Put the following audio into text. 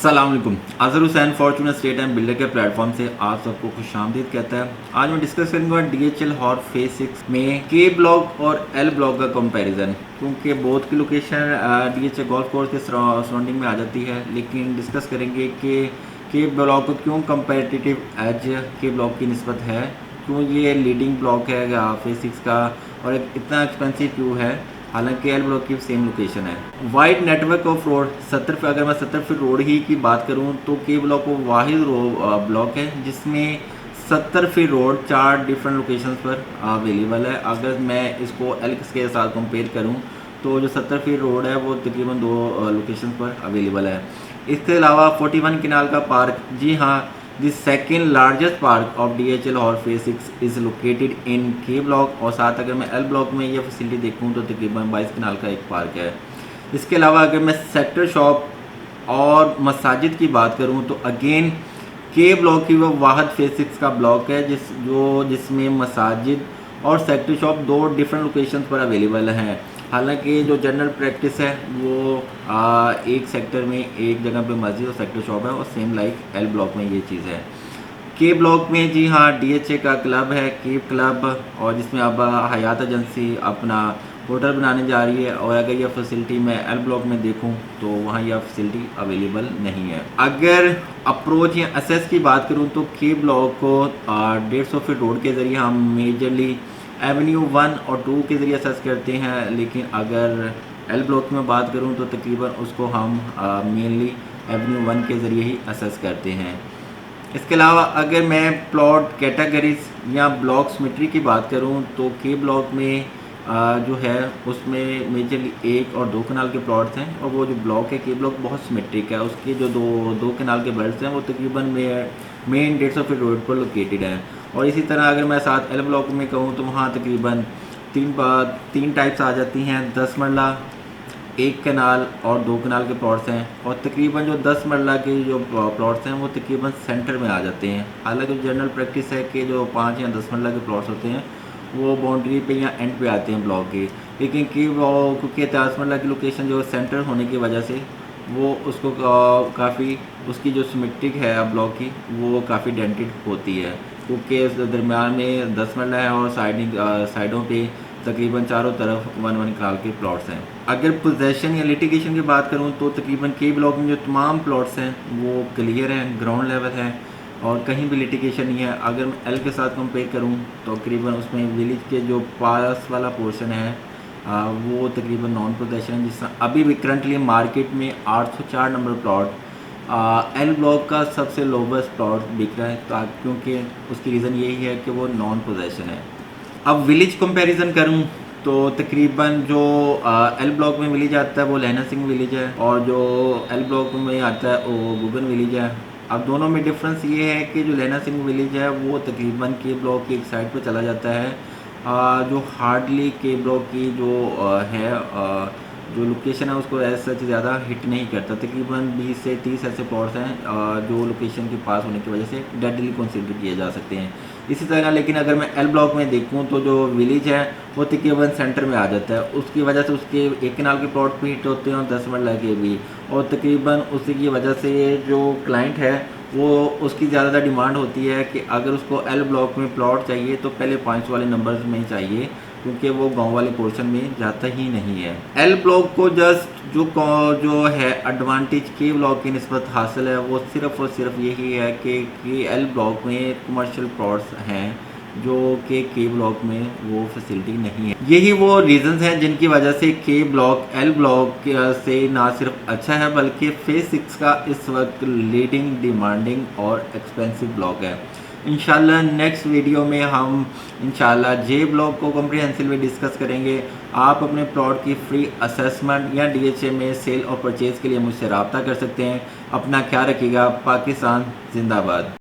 अस्सलाम वालेकुम। Azhar Hussain Fortuner state and builder के प्लेटफॉर्म से आप सबको खुशामदीद कहता है। आज मैं डिस्कस करूंगा DHL हॉट फेज 6 में के ब्लॉक और एल ब्लॉक का कंपैरिजन, क्योंकि बोथ की लोकेशन DHL गोल्फ कोर्स के सराउंडिंग में आ जाती है। लेकिन डिस्कस करेंगे कि के ब्लॉक को क्यों कंपेटिटिव एज के ब्लॉक की निस्बत है, क्यों ये लीडिंग ब्लॉक है फेज 6 का, और इतना एक्सपेंसिव क्यों है, हालांकि एल ब्लॉक की सेम लोकेशन है। वाइड नेटवर्क ऑफ रोड 70 अगर मैं 70 फीट रोड ही की बात करूं तो के ब्लॉक वो वाहिद ब्लॉक है जिसमें 70 फीट रोड 4 डिफरेंट लोकेशंस पर अवेलेबल है। अगर मैं इसको एल के साथ कंपेयर करूं तो जो 70 फीट रोड है वो तकरीबन 2 लोकेशंस पर अवेलेबल है। इसके अलावा 41 किनाल का पार्क, जी हाँ, the second largest park of DHL hot phase 6 is located in के ब्लॉक। और साथ अगर मैं एल ब्लॉक में ये फैसिलिटी देखूँ तो तकरीबन 22 किनाल का एक पार्क है। इसके अलावा अगर मैं सेक्टर शॉप और मसाजिद की बात करूँ तो अगेन के ब्लॉक की वो वाहद फेज 6 का ब्लॉक है जिसमें मसाजिद और सेक्टर शॉप 2 डिफरेंट लोकेशंस पर अवेलेबल हैं। हालांकि जो जनरल प्रैक्टिस है वो एक सेक्टर में एक जगह पे मस्जिद और सेक्टर शॉप है, और सेम लाइक एल ब्लॉक में ये चीज़ है। के ब्लॉक में जी हाँ DHA का क्लब है, के क्लब, और जिसमें अब हयात एजेंसी अपना होटल बनाने जा रही है। और अगर यह फैसिलिटी मैं एल ब्लॉक में देखूं तो वहाँ यह फैसिलिटी अवेलेबल नहीं है। अगर अप्रोच या असेस की बात करूं तो के ब्लॉक को 150 फीट रोड के ज़रिए हम मेजरली एवेन्यू 1 और 2 के ज़रिए असेस करते हैं। लेकिन अगर एल ब्लॉक में बात करूं तो तकरीबन उसको हम मेनली एवेन्यू 1 के ज़रिए ही असेस करते हैं। इसके अलावा अगर मैं प्लॉट कैटेगरीज या ब्लॉक सिमेट्री की बात करूं तो के ब्लॉक में जो है उसमें मेजरली 1 और 2 कनाल के प्लॉट्स हैं, और वो जो ब्लॉक है के ब्लॉक बहुत सिमेट्रिक है। उसके जो दो कनाल के बेल्ट्स हैं वो तकरीबन मेन 150 फीट रोड पर लोकेटेड हैं। और इसी तरह अगर मैं साथ एल ब्लॉक में कहूँ तो वहाँ तकरीबन तीन टाइप्स आ जाती हैं, 10 मरला, 1 कनाल और 2 कनाल के प्लॉट्स हैं। और तकरीबन जो 10 मरला के जो प्लॉट्स हैं वो तकरीबन सेंटर में आ जाते हैं। हालांकि जनरल प्रैक्टिस है कि जो 5 या 10 मरला के प्लॉट्स होते हैं वो बाउंड्री पे या एंड पे आते हैं ब्लॉक के। लेकिन कि वो क्योंकि 10 मरला की लोकेशन जो सेंटर होने की वजह से वो उसको काफ़ी उसकी जो सिमेट्रिक है ब्लॉक की वो काफ़ी डेंटेड होती है, क्योंकि दरम्यान में 10 मरला है और साइडों पे तकरीबन चारों तरफ 1 कनाल के प्लॉट्स हैं। अगर पोजेसन या लिटिगेशन की बात करूं तो तकरीबन के ब्लॉक में जो तमाम प्लॉट्स हैं वो क्लियर हैं, ग्राउंड लेवल है और कहीं भी लिटिगेशन नहीं है। अगर मैं एल के साथ कंपेयर करूं तो तकरीबन उसमें विलेज के जो पास वाला पोर्शन है वो तकरीबन नॉन पोजेसन है, जिस अभी भी करंटली मार्केट में 804 नंबर प्लॉट एल ब्लॉक का सबसे लोवेस्ट प्लॉट बिक रहा है, क्योंकि उसकी रीज़न यही है कि वो नॉन पोजेसन है। अब विलेज कंपैरिजन करूं तो तकरीबन जो एल ब्लॉक में विलेज आता है वो लहना सिंह विलेज है, और जो एल ब्लॉक में आता है वो गुगन विलेज है। अब दोनों में डिफरेंस ये है कि जो लहना सिंह विलेज है वो तकरीबन के ब्लॉक की एक साइड पर चला जाता है, जो हार्डली के ब्लॉक की जो लोकेशन है उसको ऐसा सच ज़्यादा हिट नहीं करता। तकरीबन 20 से 30 ऐसे प्लॉट्स हैं जो लोकेशन के पास होने की वजह से डेडली कंसीडर किए जा सकते हैं। इसी तरह लेकिन अगर मैं एल ब्लॉक में देखूं तो जो विलेज है वो तकरीबन सेंटर में आ जाता है, उसकी वजह से उसके 1 कनाल के प्लॉट भी हिट होते हैं और 10 मरला के भी, और तकरीबन उसी की वजह से जो क्लाइंट है वो उसकी ज़्यादा डिमांड होती है कि अगर उसको एल ब्लॉक में प्लॉट चाहिए तो पहले 5 वाले नंबर्स में ही चाहिए, क्योंकि वो गांव वाले पोर्शन में जाता ही नहीं है। एल ब्लॉक को जस्ट जो है एडवांटेज के ब्लॉक की निस्बत हासिल है वो सिर्फ़ और सिर्फ यही है कि एल ब्लॉक में कमर्शियल प्लॉट्स हैं जो कि के ब्लॉक में वो फैसिलिटी नहीं है। यही वो रीजंस हैं जिनकी वजह से के ब्लॉक एल ब्लॉक से ना सिर्फ अच्छा है बल्कि फेज 6 का इस वक्त लीडिंग, डिमांडिंग और एक्सपेंसिव ब्लॉक है। इंशाल्लाह नेक्स्ट वीडियो में हम इंशाल्लाह जे ब्लॉक को कॉम्प्रिहेंसिवली डिस्कस करेंगे। आप अपने प्लॉट की फ्री असेसमेंट या DHA में सेल और परचेज़ के लिए मुझसे रब्ता कर सकते हैं। अपना ख्याल रखिएगा। पाकिस्तान जिंदाबाद।